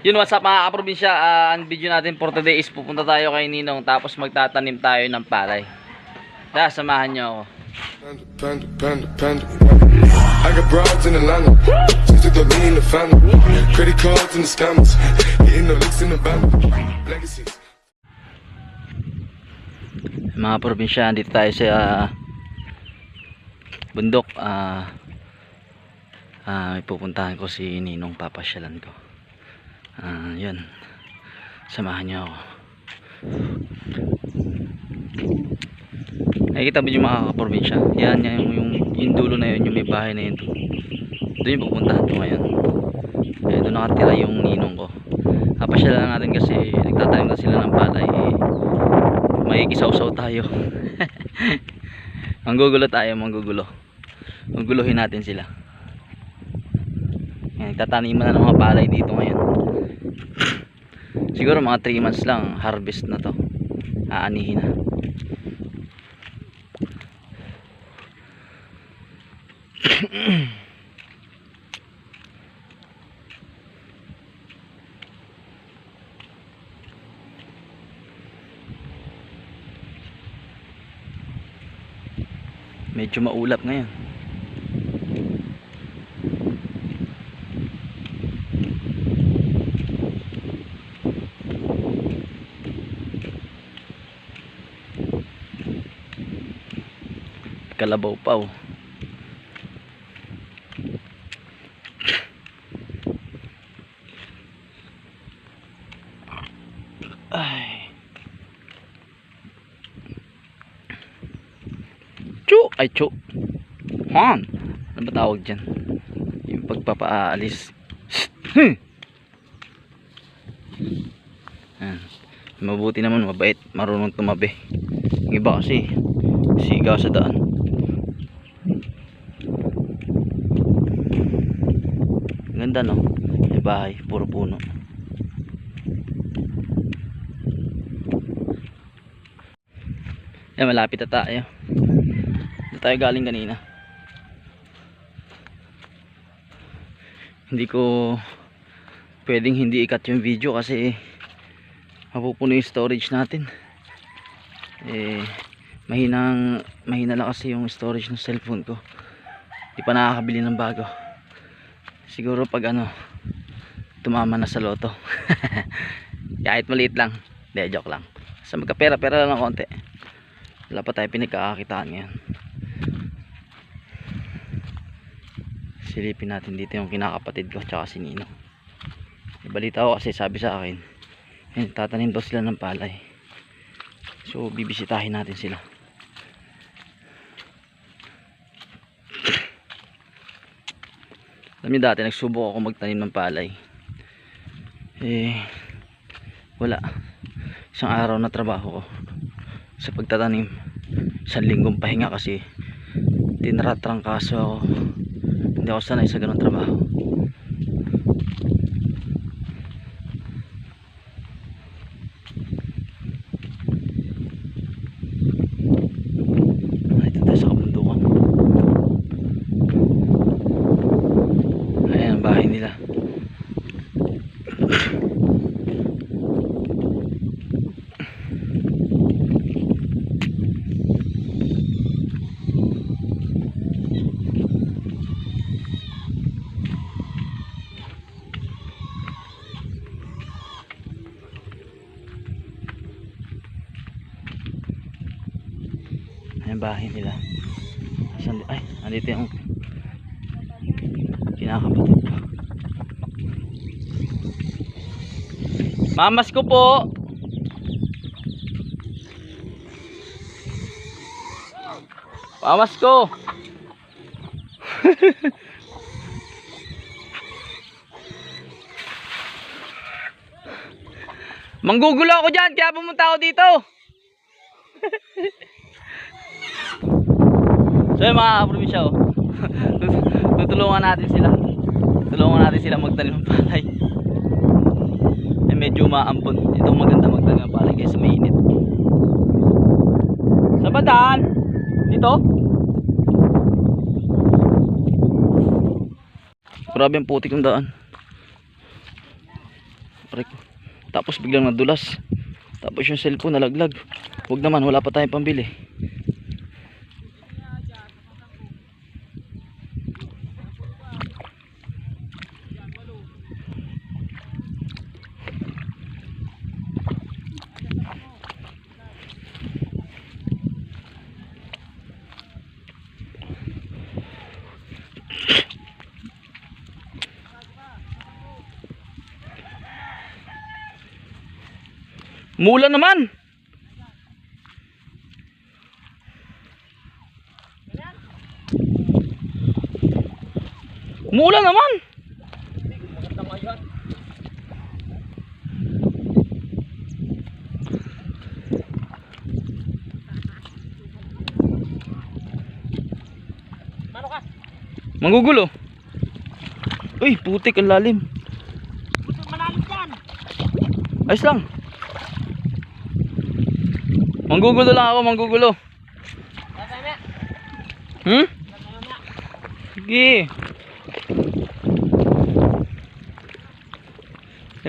Yun, what's up mga kaprobinsya. Ang video natin for today is pupunta tayo kay Ninong tapos magtatanim tayo ng palay. Kaya samahan nyo ako. I got broads in Atlanta, just to throw me in the family. Credit cards and the scammers, hitting the licks in the band. Legacies. Mga probinsya, dito tayo sa bundok. May pupuntahan ko si Ninong, papasyalan ko. Yun, samahan niyo ako. Nakikita mo yung mga kaprobinsya, yan yung dulo na yun, yung may bahay na yun, doon yung pupuntahan ko ngayon. Doon nakatira yung ninong ko. Papasyalan na natin kasi nagtatanim na sila ng palay. May kisaw-saw tayo. Manggugulo tayo, mangguguluhin natin sila. Nagtataniman na ng mga palay dito ngayon. Siguro mga 3 months lang harvest na to, aanihin na. Medyo maulap ngayon. Kalabaw pa oh. Ay. Chu. Han. Ano ba tawag dyan? Yung pagpapaalis. Mabuti naman, mabait, marunong tumabi. Yung iba kasi sigaw sa daan. Ganda no, may bahay, puro puno. Yan, malapit na tayo. Dito tayo galing kanina. Hindi ko pwedeng hindi ikat yung video kasi mapupuno yung storage natin. Mahina lang kasi yung storage ng cellphone ko. Di pa nakakabili ng bago. Siguro pag tumama na sa loto. Kahit maliit lang. Hindi, joke lang. Sa magkapera-pera lang ng konti. Wala pa tayo pinagkakakitaan ngayon. Silipin natin dito yung kinakapatid ko tsaka si Nino. Ibalita ko kasi sabi sa akin, tatanim daw sila ng palay. So bibisitahin natin sila. Alam niyo, dati nagsubok ako magtanim ng palay. Wala. Isang araw na trabaho ko sa pagtatanim. 1 linggong pahinga kasi tinratrangkaso ako. Hindi ako sanay sa ganung trabaho. Ito tayo sa kabundukan. Ayan ang bahay nila. Ayan bahay nila. Ay, nandito yung kinakapatid ko. Mamas ko po. Mamas ko. Manggugulo ako dyan kaya pumunta ako dito. So yung mga kaprobinsya tutulungan natin sila magtanim ng palay. Medyo umaampon. Ito maganda magtanim ng palay kaysa mainit. Sa badaan dito Grabe ang putik ng daan. Aray ko. Tapos biglang nadulas. Tapos yung cellphone nalaglag. Huwag naman, wala pa tayong pambili. Mula naman. Mula naman. Manggugulo. Uy, putik ang lalim. Malalim dyan. Ayos lang. Manggugulo lang ako, manggugulo. Hmm? Sige.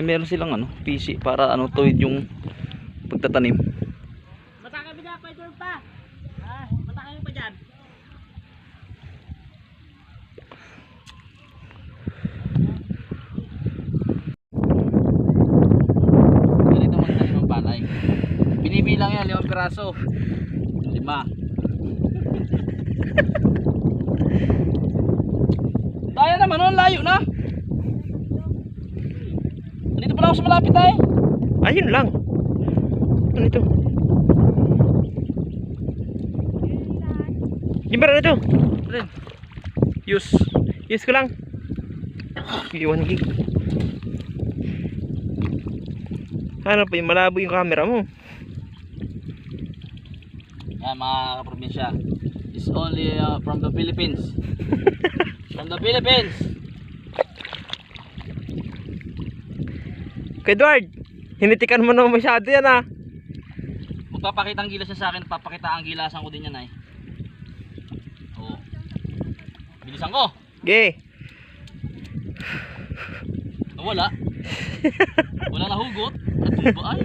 Eh, meron silang ano, PC para ano tuwid yung pagtatanim. Mataka bida pa ito pa. Mataka mo pa dyan. Ganito magtanim ng palay. Binibilang yan, 5 piraso. 5. Tayo naman, oh, layo na. Dito pala ako sa malapit tayo. Ayun lang. Ano ito? Gimana na ito? Ren. Use ko lang. Iwan gig. Ano pa yung malabo yung camera mo? Yan mga kaprobinsya. It's only from the Philippines. From the Philippines. Kay Edward, hinitikan mo naman masyado yan ah. Magpapakita ang gilas niya sa akin, papakita ang gilasan ko din yan ay. Oo. Bilisan ko. Ge. Wala. Wala na hugot. Natuba ay.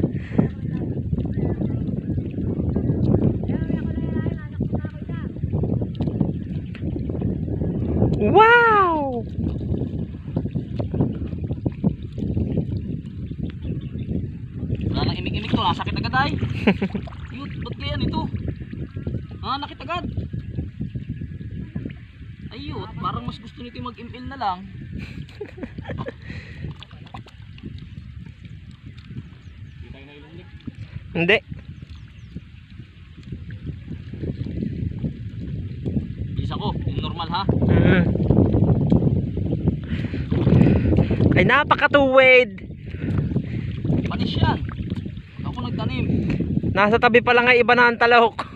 Wow! Wala nang imik-imik to, sakit agad ay. Yun, ba't kaya nito? Nakit agad. Ayun, parang mas gusto nito yung mag-impil na lang. Hindi. Bilisan ko, yung normal ha. Ay napakatuwid. Panis yan. Ako nagtanim. Nasa tabi pa lang ay iba na ang talahok.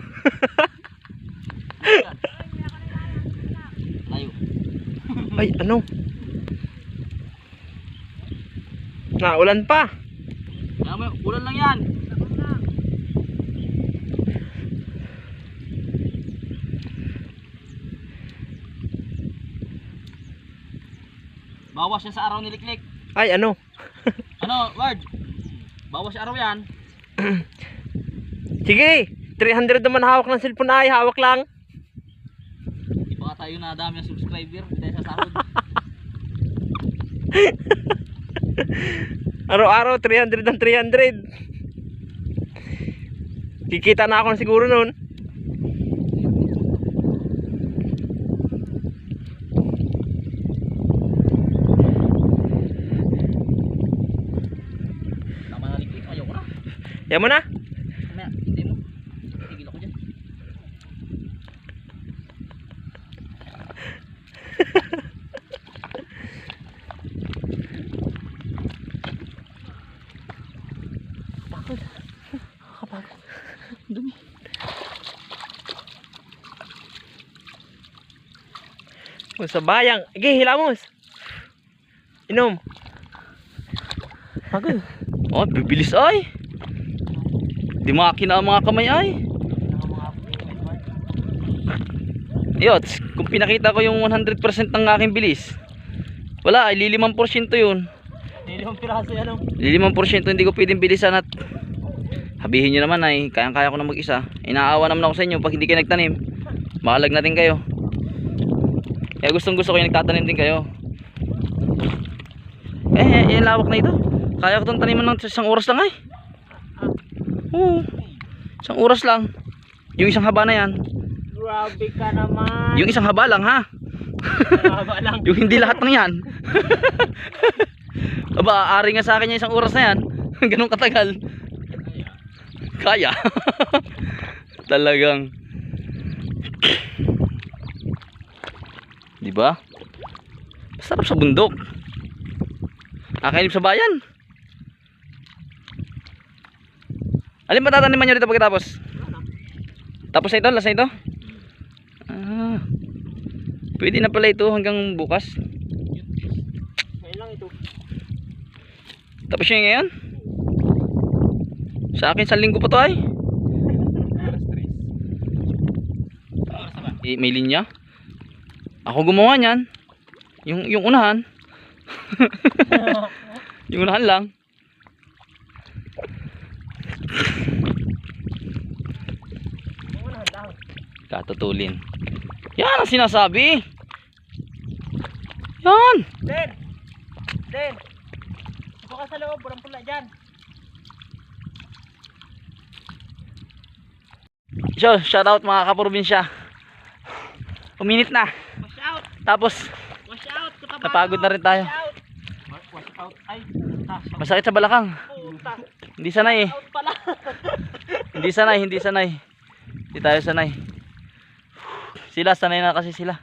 Layo. Ay ano? Naulan pa. Kaya mo, ulan lang yan. Bawas yan sa araw ni Liklik. Ay ano? Ano, Ward? Bawas sa araw yan. Sige, 300 naman hawak ng cellphone ay, hawak lang. Di pa nga tayo na dami ng subscriber dahil sa sahod. Araw-araw 300 ng 300. Kikita na ako siguro noon. Tama na Liklik, ayoko na. Yan mo na. Mamaya, hindi mo. Tigil ako dyan. Kapagod. Dumi. Sa bayang. Sige, hilamos. Inom. Pagod. Oh, bibilis ay. Di makina ang mga kamay ay. Yots, kung pinakita ko yung 100% ng aking bilis. Wala, ay 5% yun. limang piraso yan, oh. 5% hindi ko pwedeng bilisan at habihin nyo naman ay kayang-kaya ko na mag-isa. Inaawa naman ako sa inyo pag hindi kayo nagtanim. Makalag natin kayo. Kaya gustong gusto ko yung nagtatanim din kayo. Yung lawak na ito. Kaya ko itong taniman ng isang oras lang ay. Oo. Isang oras lang. Yung isang haba na yan. Grabe ka naman. Yung isang haba lang ha. Haba lang. Yung hindi lahat ng yan. Aba, aari nga sa akin yung isang oras na yan. Ganun katagal. Kaya. Talagang. Diba? Sarap sa bundok. Akainip sa bayan. Alin ba tataniman nyo dito pagkatapos? Tapos na ito? Last na ito? Ah, pwede na pala ito hanggang bukas. Ngayon lang ito. Tapos nyo ngayon? Sa akin, 1 linggo pa to ay. May linya. Ako gumawa niyan. Yung unahan. Yung unahan lang. Katutulin. Yan ang sinasabi. Yan. Den! Den! Ito ka sa loob, walang pula dyan. So, shout out mga kaprobinsya. Uminit na. Wash out! Tapos, Wash out! Katabako! napagod na rin tayo. Wash out! Wash out! Ay, puta. Masakit sa balakang. Puta. Hindi sanay eh. Out pala. Hindi sanay, hindi sanay. Hindi tayo sanay. Sila, sanay na kasi sila.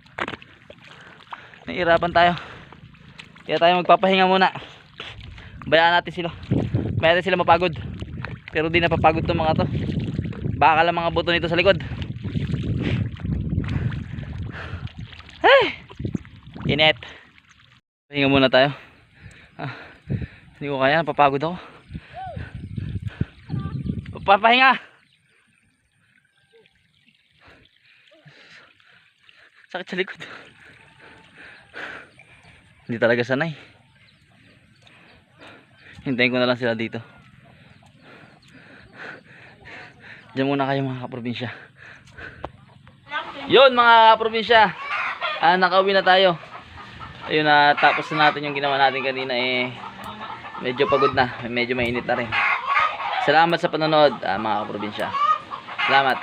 Nahihirapan tayo. Kaya tayo magpapahinga muna. Bayaan natin sila. Bayaan natin sila mapagod. Pero di napapagod tong mga to. Baka lang mga buto nito sa likod. Hey! Init. Pahinga muna tayo. Hindi ko kaya, napapagod ako. Papahinga. Sakit sa likod. Hindi talaga sanay. Hintayin ko na lang sila dito. Diyan muna kayo mga kaprobinsya. Yun mga kaprobinsya. Nakauwi na tayo. Ayun na, tapos na natin yung ginawa natin kanina eh. Medyo pagod na. Medyo mainit na rin. Salamat sa panonood mga kaprobinsya. Salamat.